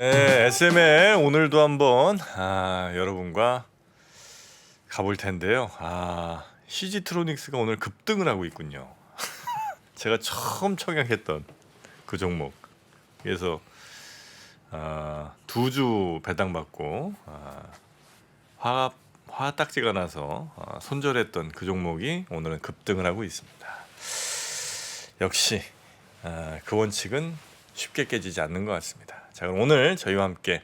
네, SML 오늘도 한번 여러분과 가볼 텐데요. CG트로닉스가 오늘 급등을 하고 있군요. 제가 처음 청약했던 그 종목. 그래서 두 주 배당받고 화 딱지가 나서 손절했던 그 종목이 오늘은 급등을 하고 있습니다. 역시 그 원칙은 쉽게 깨지지 않는 것 같습니다. 자, 그럼 오늘 저희와 함께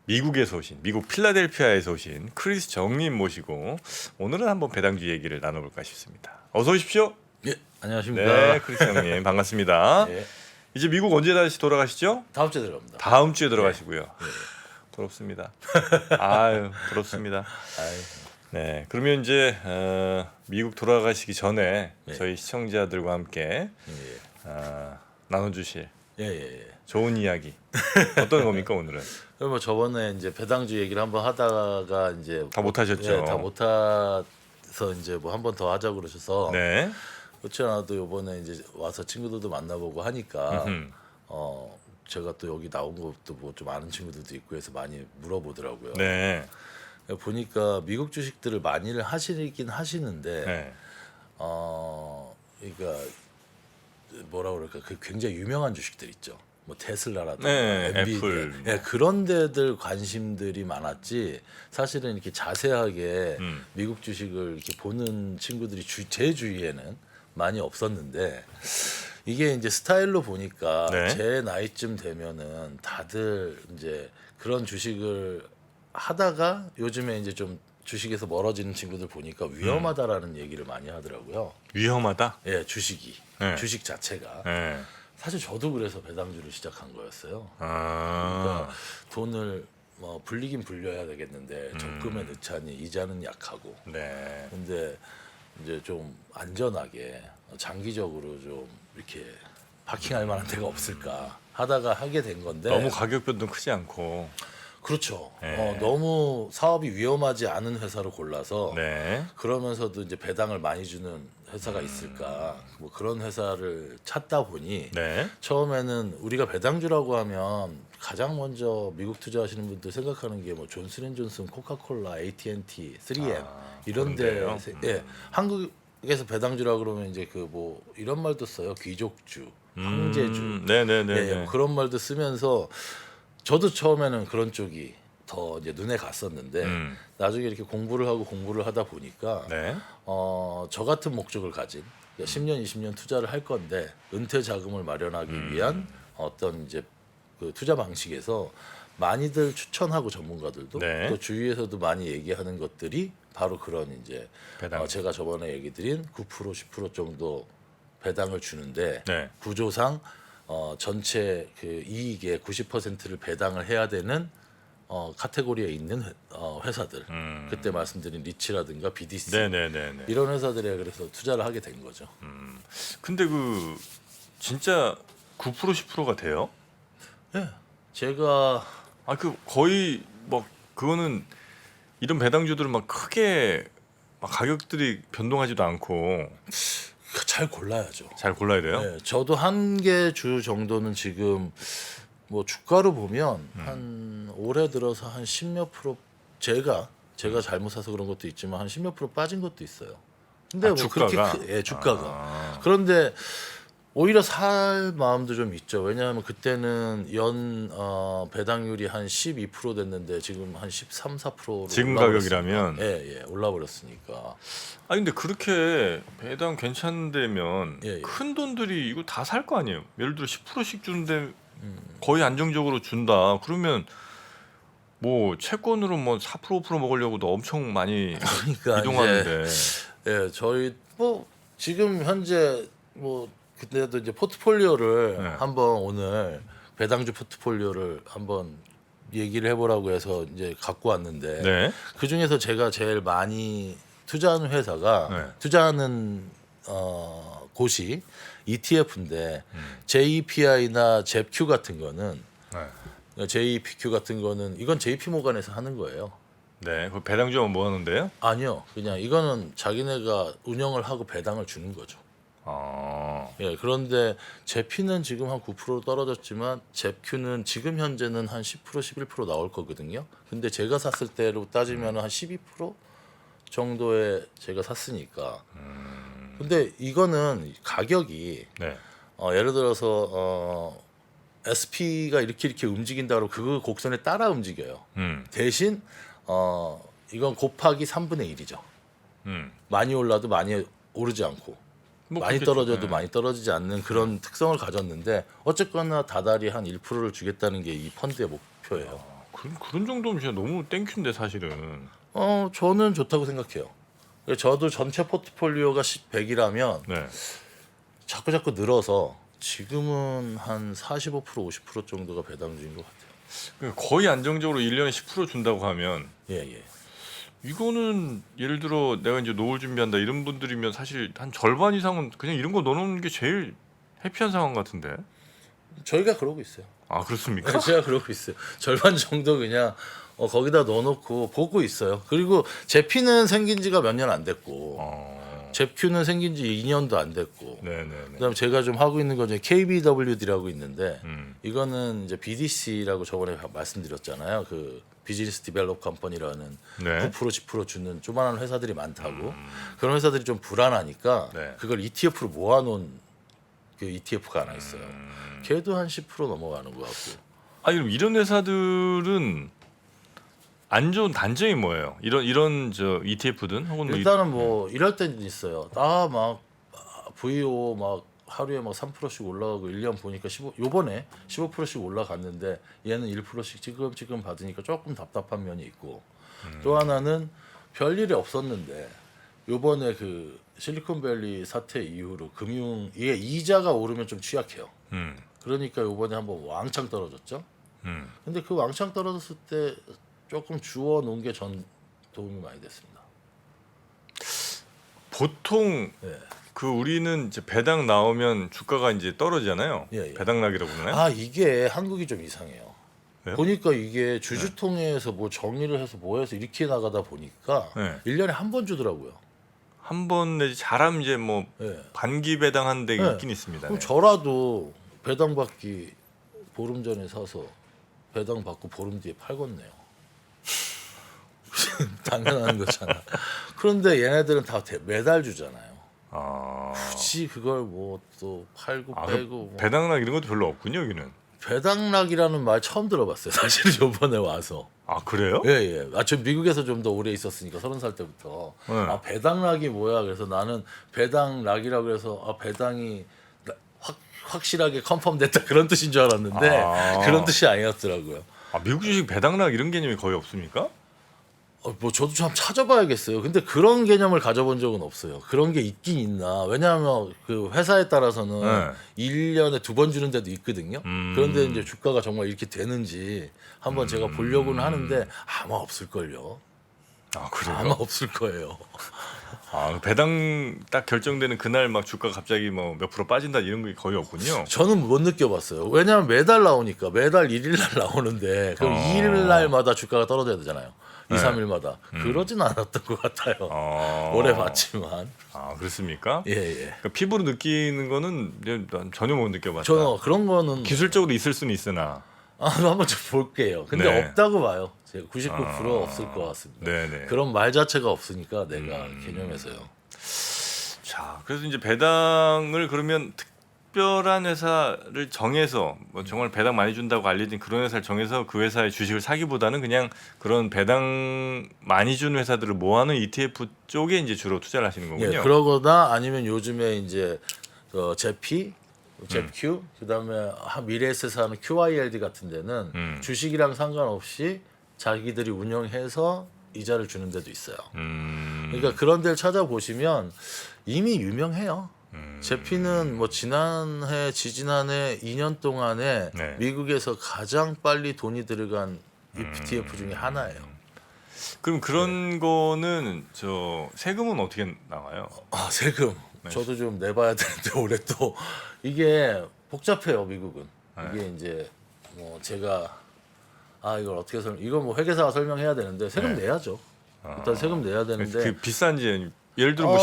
미국에서 오신, 미국 필라델피아에서 오신 크리스 정님 모시고 오늘은 한번 배당주 얘기를 나눠볼까 싶습니다. 어서 오십시오. 예, 안녕하십니까. 네, 크리스 정님 반갑습니다. 예, 이제 미국 언제 다시 돌아가시죠? 다음 주에 들어갑니다. 다음 주에 들어가시고요. 부럽습니다. 아유, 부럽습니다. 아이, 네, 그러면 이제 미국 돌아가시기 전에 네. 저희 시청자들과 함께 예, 나눠주실 예, 예. 예. 좋은 이야기 어떤 겁니까 오늘은? 그럼 뭐 저번에 이제 배당주 얘기를 한번 하다가 이제 다 못하셨죠? 예, 다 못해서 이제 뭐 한 번 더 하자 그러셔서 네. 그렇지 않아도 이번에 이제 와서 친구들도 만나보고 하니까 음흠. 제가 또 여기 나온 것도 뭐 좀 아는 친구들도 있고 해서 많이 물어보더라고요. 네. 보니까 미국 주식들을 많이들 하시긴 하시는데 네. 그러니까 뭐라 그럴까 그 굉장히 유명한 주식들 있죠. 뭐 테슬라라든가 네, 엔비디아, 애플. 예, 그런 데들 관심들이 많았지. 사실은 이렇게 자세하게 미국 주식을 이렇게 보는 친구들이 제 주위에는 많이 없었는데 이게 이제 스타일로 보니까 네. 제 나이쯤 되면은 다들 이제 그런 주식을 하다가 요즘에 이제 좀 주식에서 멀어지는 친구들 보니까 위험하다라는 얘기를 많이 하더라고요. 위험하다. 예, 주식이 네. 주식 자체가 네. 사실 저도 그래서 배당주를 시작한 거였어요. 아. 그러니까 돈을 뭐 불리긴 불려야 되겠는데 적금에 넣자니 이자는 약하고. 네. 근데 이제 좀 안전하게 장기적으로 좀 이렇게 파킹할 만한 데가 없을까 하다가 하게 된 건데. 너무 가격 변동 크지 않고. 그렇죠. 네. 너무 사업이 위험하지 않은 회사를 골라서 네. 그러면서도 이제 배당을 많이 주는 회사가 있을까 뭐 그런 회사를 찾다 보니 네. 처음에는 우리가 배당주라고 하면 가장 먼저 미국 투자하시는 분들 생각하는 게 뭐 존슨앤존슨, 코카콜라, AT&T, 3M 이런 데 그런데요? 예, 한국에서 배당주라 그러면 이제 그 뭐 이런 말도 써요. 귀족주, 황제주. 네네네. 예, 그런 말도 쓰면서 저도 처음에는 그런 쪽이 더 이제 눈에 갔었는데 나중에 이렇게 공부를 하다 보니까 네. 저 같은 목적을 가진 10년, 20년 투자를 할 건데 은퇴 자금을 마련하기 위한 어떤 이제 그 투자 방식에서 많이들 추천하고 전문가들도 네. 또 주위에서도 많이 얘기하는 것들이 바로 그런 이제 배당. 제가 저번에 얘기 드린 9% 10% 정도 배당을 주는데 네. 구조상 전체 그 이익의 90%를 배당을 해야 되는 카테고리에 있는 회사들 그때 말씀드린 리치라든가 BDC 네네네네. 이런 회사들에 그래서 투자를 하게 된 거죠. 근데 그 진짜 9% 10%가 돼요? 예, 제가 그 거의 뭐 그거는 이런 배당주들은 막 크게 막 가격들이 변동하지도 않고 잘 골라야죠. 잘 골라야 돼요. 예, 저도 한 개 주 정도는 지금 뭐 주가로 보면 한 올해 들어서 한 10몇 프로 제가 잘못 사서 그런 것도 있지만 한 10몇 프로 빠진 것도 있어요. 근데 뭐 주가가? 그렇게 주가가. 그런데 오히려 살 마음도 좀 있죠. 왜냐하면 그때는 연 배당률이 한 12% 됐는데 지금 한 13, 4%로 지금 가격이라면? 예, 올라버렸으니까. 근데 그렇게 배당 괜찮다면 예, 예. 큰 돈들이 이거 다 살 거 아니에요. 예를 들어 10%씩 주는데 거의 안정적으로 준다. 그러면 뭐 채권으로 뭐 4% 5% 먹으려고도 엄청 많이 그러니까 이동하는데. 예, 저희 뭐 지금 현재 뭐 그때도 이제 포트폴리오를 네. 한번 오늘 배당주 포트폴리오를 한번 얘기를 해보라고 해서 이제 갖고 왔는데 네. 그 중에서 제가 제일 많이 투자하는 회사가 네. 투자하는 곳이 ETF인데 JPI나 JEPQ 같은 거는 네. JPQ 같은 거는 이건 JP 모간에서 하는 거예요. 네. 그 배당주는 뭐 하는데요? 아니요, 그냥 이거는 자기네가 운영을 하고 배당을 주는 거죠. 예, 그런데 제피는 지금 한 9% 떨어졌지만 잽큐는 지금 현재는 한 10% 11% 나올 거거든요. 근데 제가 샀을 때로 따지면 한 12% 정도에 제가 샀으니까. 근데 이거는 가격이 네. 예를 들어서 SP가 이렇게 움직인다고 그 곡선에 따라 움직여요. 대신 이건 곱하기 3분의 1이죠. 많이 올라도 많이 오르지 않고 뭐 많이 그렇겠죠. 떨어져도 네. 많이 떨어지지 않는 그런 특성을 가졌는데 어쨌거나 다달이 한 1%를 주겠다는 게 이 펀드의 목표예요. 그런 정도면 진짜 너무 땡큐인데 사실은. 저는 좋다고 생각해요. 저도 전체 포트폴리오가 100이라면 네. 자꾸 늘어서 지금은 한 45% 50% 정도가 배당 중인 것 같아요. 그러니까 거의 안정적으로 1년에 10% 준다고 하면 예. 이거는 예를 들어 내가 이제 노후 준비한다 이런 분들이면 사실 한 절반 이상은 그냥 이런 거 넣어놓는 게 제일 해피한 상황 같은데. 저희가 그러고 있어요. 아 그렇습니까? 제가 그러고 있어요. 절반 정도 그냥 거기다 넣어놓고 보고 있어요. 그리고 제피는 생긴 지가 몇 년 안 됐고 잽큐는 생긴 지 2년도 안 됐고 네네네. 그다음에 제가 좀 하고 있는 거 중에 KBWD라고 있는데 이거는 이제 BDC라고 저번에 말씀드렸잖아요. 그 비즈니스 디벨롭 컴퍼니라는 네. 9% 10% 주는 조그마한 회사들이 많다고 그런 회사들이 좀 불안하니까 네. 그걸 ETF로 모아놓은 그 ETF가 하나 있어요. 걔도 한 10% 넘어가는 것 같고. 아니 그럼 이런 회사들은 안 좋은 단점이 뭐예요? 이런 저 ETF든 혹은 뭐 일단은 뭐 이럴 때는 있어요. 막 VO 막 하루에 막 3%씩 올라가고 1년 보니까 요번에 15%씩 올라갔는데 얘는 1%씩 지금 받으니까 조금 답답한 면이 있고 또 하나는 별일이 없었는데 요번에 그 실리콘밸리 사태 이후로 이게 이자가 오르면 좀 취약해요. 그러니까 요번에 한번 왕창 떨어졌죠. 근데 그 왕창 떨어졌을 때 조금 주워 놓은 게 전 도움이 많이 됐습니다. 보통 예. 그 우리는 이제 배당 나오면 주가가 이제 떨어지잖아요. 예. 배당락이라고 그러나요? 아 이게 한국이 좀 이상해요. 왜요? 보니까 이게 주주통해에서 뭐 정리를 해서 뭐 해서 이렇게 나가다 보니까 네. 1년에 한 번 주더라고요. 한 번 내지 잘하면 이제 뭐 예. 반기 배당한 데 네. 있긴 있습니다. 그럼 네. 저라도 배당 받기 보름 전에 사서 배당 받고 보름 뒤에 팔겠네요. 당연한 거잖아. 그런데 얘네들은 다 매달 주잖아요. 아, 굳이 그걸 뭐 또 팔고 아, 빼고 뭐. 배당락 이런 것도 별로 없군요 여기는. 배당락이라는 말 처음 들어봤어요. 사실은 이번에 와서. 아 그래요? 예. 저 미국에서 좀 더 오래 있었으니까 30살 때부터. 네. 배당락이 뭐야? 그래서 나는 배당락이라고 해서 배당이 확실하게 컨펌 됐다 그런 뜻인 줄 알았는데 그런 뜻이 아니었더라고요. 아 미국 주식 배당락 이런 개념이 거의 없습니까? 뭐 저도 좀 찾아봐야겠어요. 근데 그런 개념을 가져본 적은 없어요. 그런 게 있긴 있나? 왜냐하면 그 회사에 따라서는 네. 1년에 2번 주는 데도 있거든요. 그런데 이제 주가가 정말 이렇게 되는지 한번 제가 보려고는 하는데 아마 없을걸요. 아 그래요? 아마 없을 거예요. 아 배당 딱 결정되는 그날 막 주가 갑자기 뭐 몇 프로 빠진다 이런 게 거의 없군요. 저는 못 느껴봤어요. 왜냐하면 매달 나오니까 매달 1일 날 나오는데 그럼 2일 날마다 주가가 떨어져야 되잖아요. 2, 네. 3일마다 그러진 않았던 것 같아요. 오래 봤지만. 아 그렇습니까? 예. 그러니까 피부로 느끼는 거는 이제 난 전혀 못 느껴봤다. 저 그런 거는 기술적으로 있을 수는 있으나. 한번 좀 볼게요. 근데 네. 없다고 봐요. 제가 99% 없을 것 같습니다. 네네. 그런 말 자체가 없으니까 내가 개념에서요. 자, 그래서 이제 배당을 그러면 특별한 회사를 정해서 뭐 정말 배당 많이 준다고 알려진 그런 회사를 정해서 그 회사의 주식을 사기보다는 그냥 그런 배당 많이 준 회사들을 모아놓은 ETF 쪽에 이제 주로 투자를 하시는 거군요. 예, 그러거나 아니면 요즘에 이제 잽큐 그다음에 미래에셋에서 하는 QILD 같은 데는 주식이랑 상관없이 자기들이 운영해서 이자를 주는 데도 있어요. 그러니까 그런 데를 찾아보시면 이미 유명해요. 제피는 뭐 지난해 지지난해 2년 동안에 네. 미국에서 가장 빨리 돈이 들어간 ETF 중에 하나예요. 그럼 그런 거는 저 세금은 어떻게 나와요? 세금. 네. 저도 좀 내봐야 되는데 올해 또 이게 복잡해요 미국은. 이게 이제 뭐 제가 이걸 어떻게 이거 뭐 회계사가 설명해야 되는데 세금 네. 내야죠. 일단 세금 내야 되는데 그 비싼지 예를 들어 뭐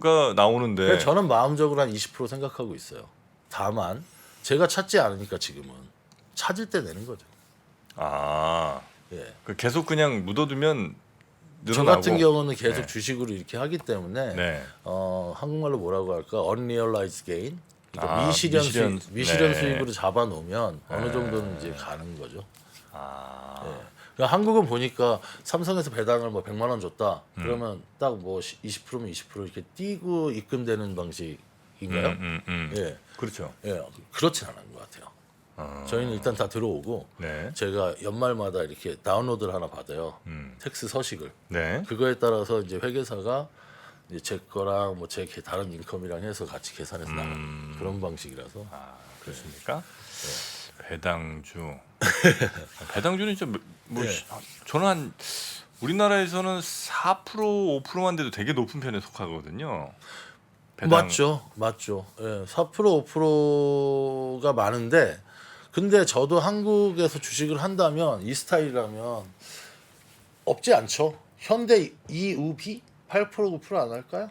10%가 나오는데. 그래서 저는 마음적으로 한 20% 생각하고 있어요. 다만 제가 찾지 않으니까 지금은 찾을 때 내는 거죠. 아, 예. 그 계속 그냥 묻어두면 저 늘어나고. 같은 경우는 계속 네. 주식으로 이렇게 하기 때문에 네. 한국말로 뭐라고 할까? unrealized gain. 그러니까 아, 미실현 네. 수익으로 잡아놓으면 어느 네. 정도는 이제 가는 거죠. 아, 그러니까 한국은 보니까 삼성에서 배당을 뭐 100만 원 줬다. 그러면 딱 뭐 20%면 20% 이렇게 띄고 입금되는 방식인가요? 예, 그렇죠. 예, 그렇진 않은 것 같아요. 저희는 일단 다 들어오고 네. 제가 연말마다 이렇게 다운로드를 하나 받아요. 음. 텍스 서식을. 네. 그거에 따라서 이제 회계사가 이제 제 거랑 뭐 제 다른 인컴이랑 해서 같이 계산해서 나가는 그런 방식이라서. 아, 그렇습니까? 배당주. 배당주는 진짜 뭐 네. 저는 한 우리나라에서는 4% 5%만 돼도 되게 높은 편에 속하거든요. 맞죠. 예, 4% 5%가 많은데 근데 저도 한국에서 주식을 한다면 이 스타일이라면 없지 않죠. 현대 EUB 8% 9%안 할까요?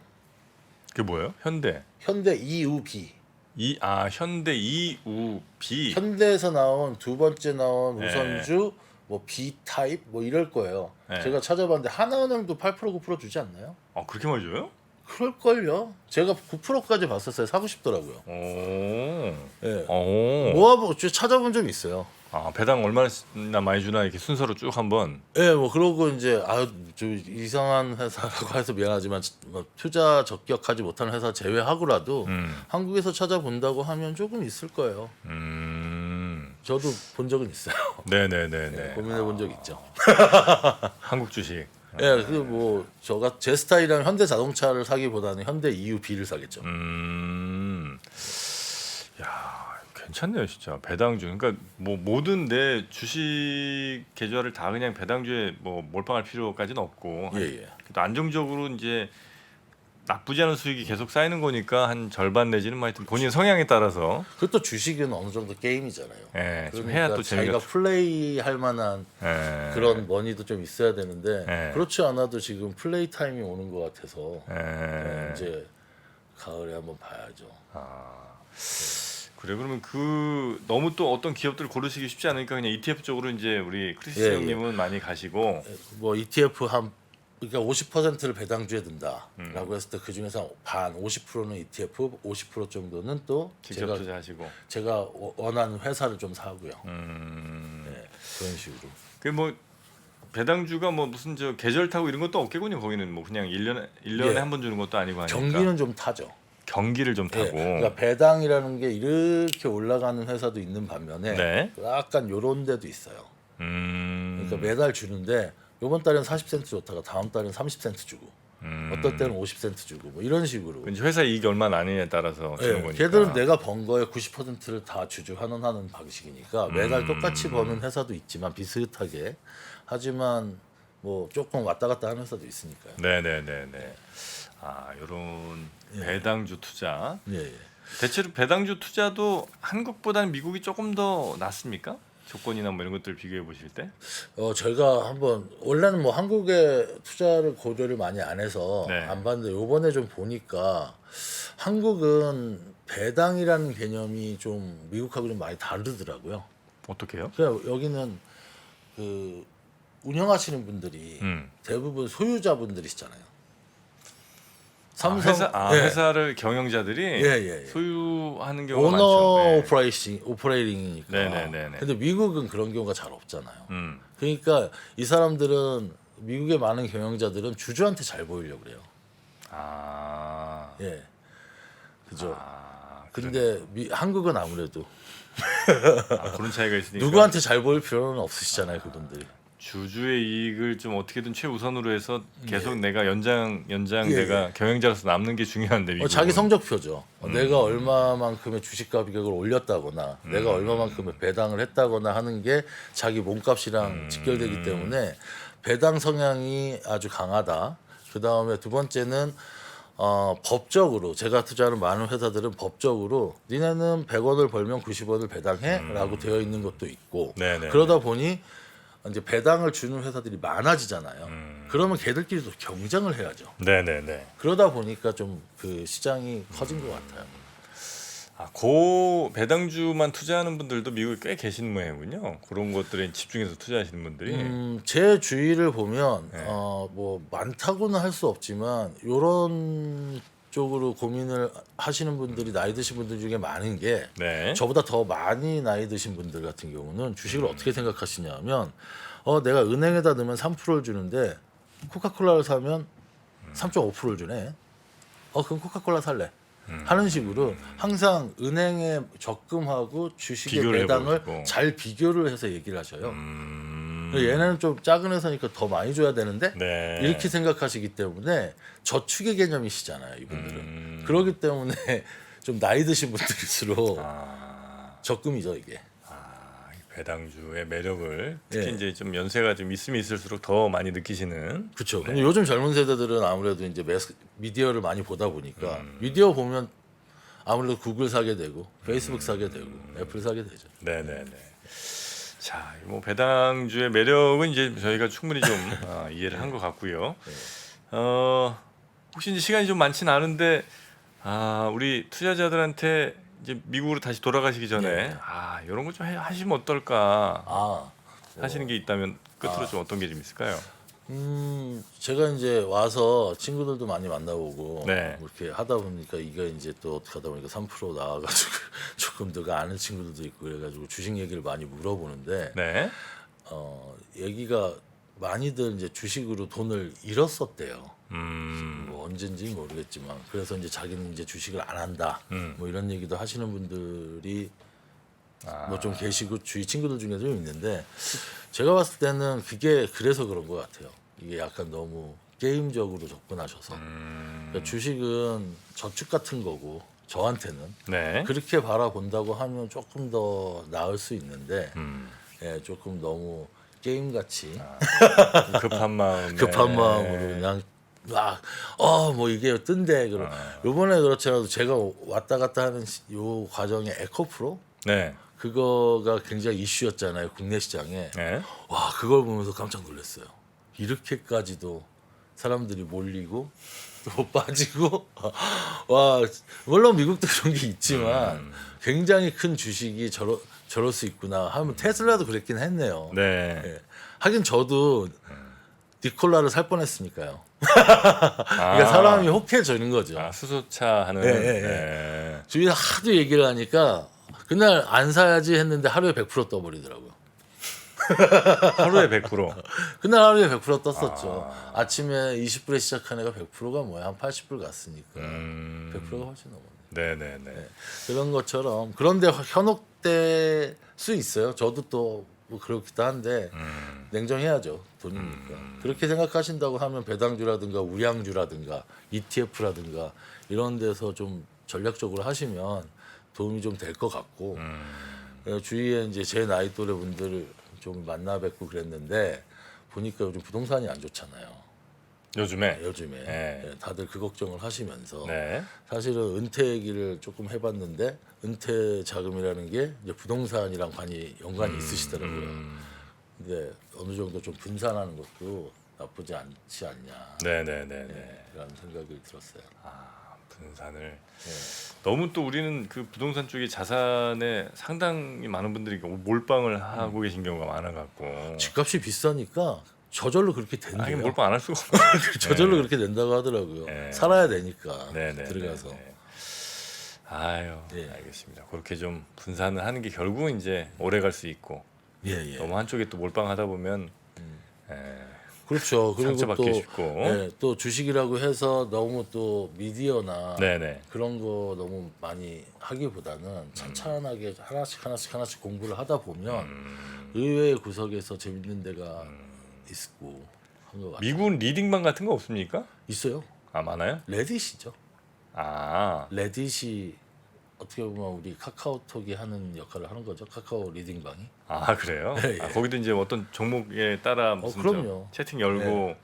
그게 뭐예요? 현대. 현대 EUB. 현대 EUB. 현대에서 나온 두 번째 나온 네. 우선주 뭐 B 타입 뭐 이럴 거예요. 네. 제가 찾아봤는데 하나은행도 8% 9% 주지 않나요? 그렇게 많이 줘요? 그럴걸요. 제가 9%까지 봤었어요. 사고 싶더라고요. 오. 예. 오. 모아보 찾아본 적 있어요. 배당 얼마나 많이 주나 이렇게 순서로 쭉 한번. 예, 뭐 그러고 이제 저 이상한 회사라고 해서 미안하지만 뭐 투자 적격하지 못하는 회사 제외하고라도 한국에서 찾아본다고 하면 조금 있을 거예요. 저도 본 적은 있어요. 네네네네. 고민해 본 적 있죠. 한국 주식. 예, 그뭐 저가 제 스타일이랑 현대 자동차를 사기보다는 현대 EUB를 사겠죠. 야, 괜찮네요, 진짜. 배당주. 그러니까 뭐 모든 내 주식 계좌를 다 그냥 배당주에 뭐 몰빵할 필요까지는 없고. 예. 그래도 안정적으로 이제 나쁘지 않은 수익이 계속 쌓이는 거니까 한 절반 내지는 뭐 하여튼 본인 성향에 따라서 그것도 주식은 어느 정도 게임이잖아요. 좀 그러니까 해야 또 재미가. 자기가 플레이할 만한 예. 그런 머니도 좀 있어야 되는데 예. 그렇지 않아도 지금 플레이 타임이 오는 것 같아서 예. 이제 가을에 한번 봐야죠. 그래, 그러면 너무 또 어떤 기업들을 고르시기 쉽지 않으니까 그냥 ETF 쪽으로 이제 우리 크리스 예, 형님은 많이 가시고. 뭐 ETF 그러니까 50%를 배당주에 든다라고 했을 때 그 중에서 반 50%는 ETF, 50% 정도는 또 직접 투자하시고. 제가 원하는 회사를 좀 사고요. 네, 그런 식으로. 그 뭐 배당주가 뭐 무슨 저 계절 타고 이런 것도 없겠군요. 거기는 뭐 그냥 1년에 예. 한 번 주는 것도 아니고 하니까. 경기는 좀 타죠. 경기를 좀 예, 타고. 그러니까 배당이라는 게 이렇게 올라가는 회사도 있는 반면에 네. 약간 요런 데도 있어요. 그러니까 매달 주는데 이번 달엔 40센트 줬다가 다음 달엔 30센트 주고 어떨 때는 50센트 주고 뭐 이런 식으로. 이제 회사 이익이 얼마 나느냐에 따라서 주는 예, 거니까. 걔들은 내가 번 거에 90%를 다 주주 환원하는 방식이니까 매달 똑같이 버는 회사도 있지만 비슷하게 하지만 뭐 조금 왔다 갔다 하는 회사도 있으니까요. 네네네네. 요런 배당주 투자. 예. 대체로 배당주 투자도 한국보다는 미국이 조금 더 낫습니까? 조건이나 뭐 이런 것들 비교해 보실 때? 저희가 한번 원래는 뭐 한국에 투자를 고려를 많이 안 해서 네. 안 봤는데 요번에 좀 보니까 한국은 배당이라는 개념이 좀 미국하고 좀 많이 다르더라고요. 어떻게요? 그러니까 여기는 그 운영하시는 분들이 대부분 소유자분들이시잖아요. 삼성 회사를 경영자들이 예. 소유하는 경우가 오너 많죠. 오퍼레이팅이니까. 네네네네. 근데 미국은 그런 경우가 잘 없잖아요. 음. 그러니까 이 사람들은 미국의 많은 경영자들은 주주한테 잘 보이려고 그래요. 예. 그죠. 근데 한국은 아무래도 그런 차이가 있으니까 누구한테 잘 보일 필요는 없으시잖아요, 그분들이. 주주의 이익을 좀 어떻게든 최우선으로 해서 계속 내가 연장 예. 내가 경영자로서 남는 게 중요한데 미국은. 자기 성적표죠. 내가 얼마만큼의 주식 가격을 올렸다거나 내가 얼마만큼의 배당을 했다거나 하는 게 자기 몸값이랑 직결되기 때문에 배당 성향이 아주 강하다. 그 다음에 두 번째는 법적으로 제가 투자하는 많은 회사들은 법적으로 니네는 100원을 벌면 90원을 배당해라고 되어 있는 것도 있고 네네. 그러다 보니 이제 배당을 주는 회사들이 많아지잖아요. 그러면 걔들끼리도 경쟁을 해야죠. 네네네. 그러다 보니까 좀 그 시장이 커진 것 같아요. 고 배당주만 투자하는 분들도 미국에 꽤 계신 모양이군요. 그런 것들에 집중해서 투자하시는 분들이. 제 주위를 보면 네. 뭐 많다고는 할 수 없지만 이런 쪽으로 고민을 하시는 분들이 나이 드신 분들 중에 많은 게 네. 저보다 더 많이 나이 드신 분들 같은 경우는 주식을 어떻게 생각하시냐면 내가 은행에다 넣으면 3%를 주는데 코카콜라를 사면 3.5%를 주네. 그럼 코카콜라 살래. 하는 식으로 항상 은행에 적금하고 주식의 비교를 배당을 해보시고. 잘 비교를 해서 얘기를 하셔요. 얘네는 좀 작은 회사니까 더 많이 줘야 되는데 네. 이렇게 생각하시기 때문에 저축의 개념이시잖아요, 이분들은. 그렇기 때문에 좀 나이 드신 분들일수록 적금이죠, 이게. 이 배당주의 매력을 특히 예. 이제 좀 연세가 좀 있으면 있을수록 더 많이 느끼시는. 그렇죠. 근데 요즘 젊은 세대들은 아무래도 이제 미디어를 많이 보다 보니까 미디어 보면 아무래도 구글 사게 되고 페이스북 사게 되고 애플 사게 되죠. 네네네. 자, 뭐 배당주의 매력은 이제 저희가 충분히 좀 이해를 한 것 같고요. 혹시 이제 시간이 좀 많지는 않은데 우리 투자자들한테 이제 미국으로 다시 돌아가시기 전에 네. 이런 거 좀 하시면 어떨까 하시는 게 있다면 끝으로 좀 어떤 게 좀 있을까요? 제가 이제 와서 친구들도 많이 만나보고 네. 뭐 이렇게 하다 보니까 이게 이제 또 어떻게 하다 보니까 3% 나와가지고 조금 더 아는 친구들도 있고 그래가지고 주식 얘기를 많이 물어보는데 네. 얘기가 많이들 이제 주식으로 돈을 잃었었대요. 뭐 언젠지 모르겠지만 그래서 이제 자기는 이제 주식을 안 한다. 뭐 이런 얘기도 하시는 분들이 뭐 좀 계시고 주위 친구들 중에도 좀 있는데 제가 봤을 때는 그게 그래서 그런 것 같아요. 이게 약간 너무 게임적으로 접근하셔서 그러니까 주식은 저축 같은 거고 저한테는 네. 그렇게 바라본다고 하면 조금 더 나을 수 있는데 예, 조금 너무 게임 같이 급한 마음. 급한 마음으로 그냥 뭐 이게 뜬대 그럼 요번에 그렇지 않아도 제가 왔다 갔다 하는 요 과정에 에코프로 네. 그거가 굉장히 이슈였잖아요 국내 시장에. 네. 와 그걸 보면서 깜짝 놀랐어요. 이렇게까지도 사람들이 몰리고 또 빠지고 와 물론 미국도 그런 게 있지만 굉장히 큰 주식이 저럴 수 있구나 하면 테슬라도 그랬긴 했네요. 네. 예. 하긴 저도 니콜라를 살 뻔했으니까요. 그러니까 사람이 혹해지는 거죠. 수소차 하는. 예, 예, 예. 주위에 하도 얘기를 하니까 그날 안 사야지 했는데 하루에 100% 떠버리더라고요. 하루에 100%. 그날 하루에 100% 떴었죠. 아침에 20불에 시작한 애가 100%가 뭐야? 한 80불 갔으니까 100%가 훨씬 넘었네. 네네네. 그런 것처럼 그런데 현혹될 수 있어요. 저도 또 뭐 그렇기도 한데 냉정해야죠. 돈이니까. 그렇게 생각하신다고 하면 배당주라든가 우량주라든가 ETF라든가 이런 데서 좀 전략적으로 하시면 도움이 좀 될 것 같고 주위에 이제 제 나이 또래 분들을 좀 만나 뵙고 그랬는데 보니까 요즘 부동산이 안 좋잖아요. 요즘에. 요즘에 예, 다들 그 걱정을 하시면서 네. 사실은 은퇴 얘기를 조금 해봤는데 은퇴 자금이라는 게 이제 부동산이랑 연관이 있으시더라고요. 근데 어느 정도 좀 분산하는 것도 나쁘지 않지 않냐. 네네네네. 라는 생각이 들었어요. 분산을. 너무 또 우리는 그 부동산 쪽에 자산에 상당히 많은 분들이 몰빵을 하고 계신 경우가 많아갖고. 집값이 비싸니까 저절로 그렇게 된대요. 몰빵 안 할 수가 없어요. 저절로 그렇게 된다고 하더라고요. 네. 살아야 되니까 네네. 들어가서. 아유, 네. 알겠습니다. 그렇게 좀 분산을 하는 게 결국은 이제 오래 갈 수 있고 예. 너무 한쪽에 또 몰빵하다 보면 그렇죠. 그리고 상처받기 쉽고. 또 주식이라고 해서 너무 또 미디어나 네네. 그런 거 너무 많이 하기보다는 찬찬하게 하나씩 공부를 하다 보면 의외의 구석에서 재밌는 데가 있고 한 것 같아요. 미국 리딩방 같은 거 없습니까? 있어요. 많아요? 레딧이죠. 아, 레딧이 어떻게 보면 우리 카카오톡이 하는 역할을 하는 거죠. 카카오 리딩방이. 그래요? 예. 거기도 이제 어떤 종목에 따라 무슨 그럼요. 채팅 열고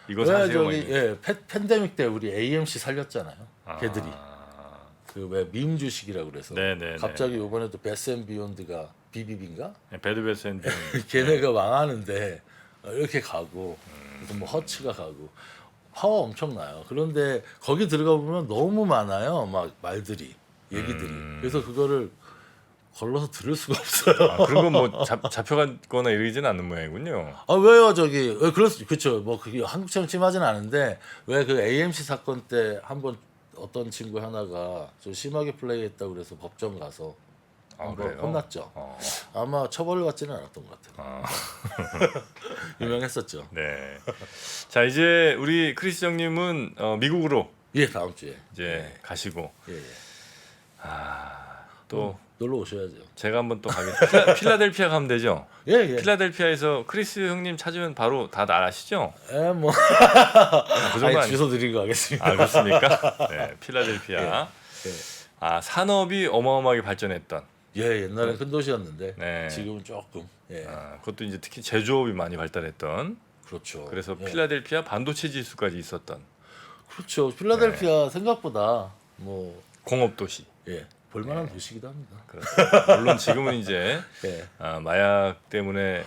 이거 왜 사세요. 막 저기 이런. 팬데믹 때 우리 AMC 살렸잖아요. 걔들이. 아, 그 왜 밈 주식이라고 그래서 네네네. 갑자기 이번에도 베스 앤 비욘드가 비비빈가? 배드베스 앤 걔네가 망하는데 이렇게 가고 그래서 뭐 허츠가 가고 파워 엄청나요. 그런데 거기 들어가 보면 너무 많아요. 막 말들이 얘기들이. 그래서 그거를 걸러서 들을 수가 없어요. 아, 그런 건 뭐 잡혀갔거나 이러지는 않는 모양이군요. 아 왜요 저기 왜 그렇죠. 뭐 그게 한국처럼 심하지는 않은데 왜 그 AMC 사건 때 한번 어떤 친구 하나가 좀 심하게 플레이했다고 그래서 법정 가서 한번 그래요? 혼났죠. 아마 처벌을 받지는 않았던 것 같아요. 유명했었죠. 네. 자 이제 우리 크리스 형님은 미국으로 예 다음 주에 이제 가시고 예, 예. 또 놀러 오셔야죠. 제가 한번 또 가겠습니다. 필라델피아 가면 되죠? 예 예. 필라델피아에서 크리스 형님 찾으면 바로 다 아시죠? 예 뭐. 그 정도 아니 아니... 주소 드리고 가겠습니다. 아 그렇습니까? 네, 필라델피아. 예. 산업이 어마어마하게 발전했던. 예 옛날엔 큰 도시였는데 네. 지금은 조금 예 그것도 이제 특히 제조업이 많이 발달했던. 그렇죠. 그래서 예. 필라델피아 반도체 지수까지 있었던. 그렇죠. 필라델피아 생각보다 뭐 공업 도시. 예, 볼만한 도시기도 합니다. 그렇습니다. 물론 지금은 이제 예. 마약 때문에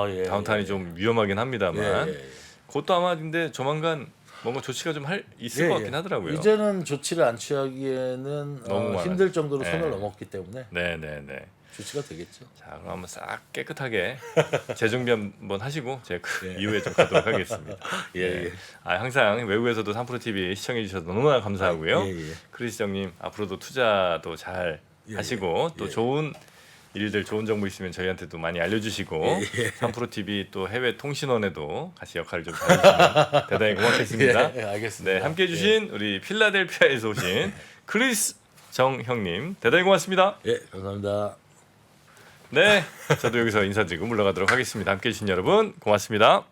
예. 다운타운이 좀 위험하긴 합니다만 예. 그것도 아마 근데 조만간 뭔가 조치가 좀 있을 것 같긴 하더라고요. 이제는 조치를 안 취하기에는 너무 힘들 정도로 네. 선을 넘었기 때문에 네네네. 조치가 되겠죠. 자 그럼 한번 싹 깨끗하게 재정비 한번 하시고 제가 그 이후에 좀 가도록 하겠습니다. 예. 항상 외국에서도 3프로 TV 시청해 주셔서 너무나 감사하고요. 예. 크리스 형님 앞으로도 투자도 잘 하시고 또 좋은 일들 좋은 정보 있으면 저희한테도 많이 알려주시고 3프로 TV 또 해외 통신원에도 같이 역할을 좀 잘해주시면 대단히 고맙겠습니다. 예, 알겠습니다. 네, 함께해 주신 우리 필라델피아에서 오신 크리스 정 형님 대단히 고맙습니다. 예, 감사합니다. 네, 저도 여기서 인사드리고 물러가도록 하겠습니다. 함께해 주신 여러분 고맙습니다.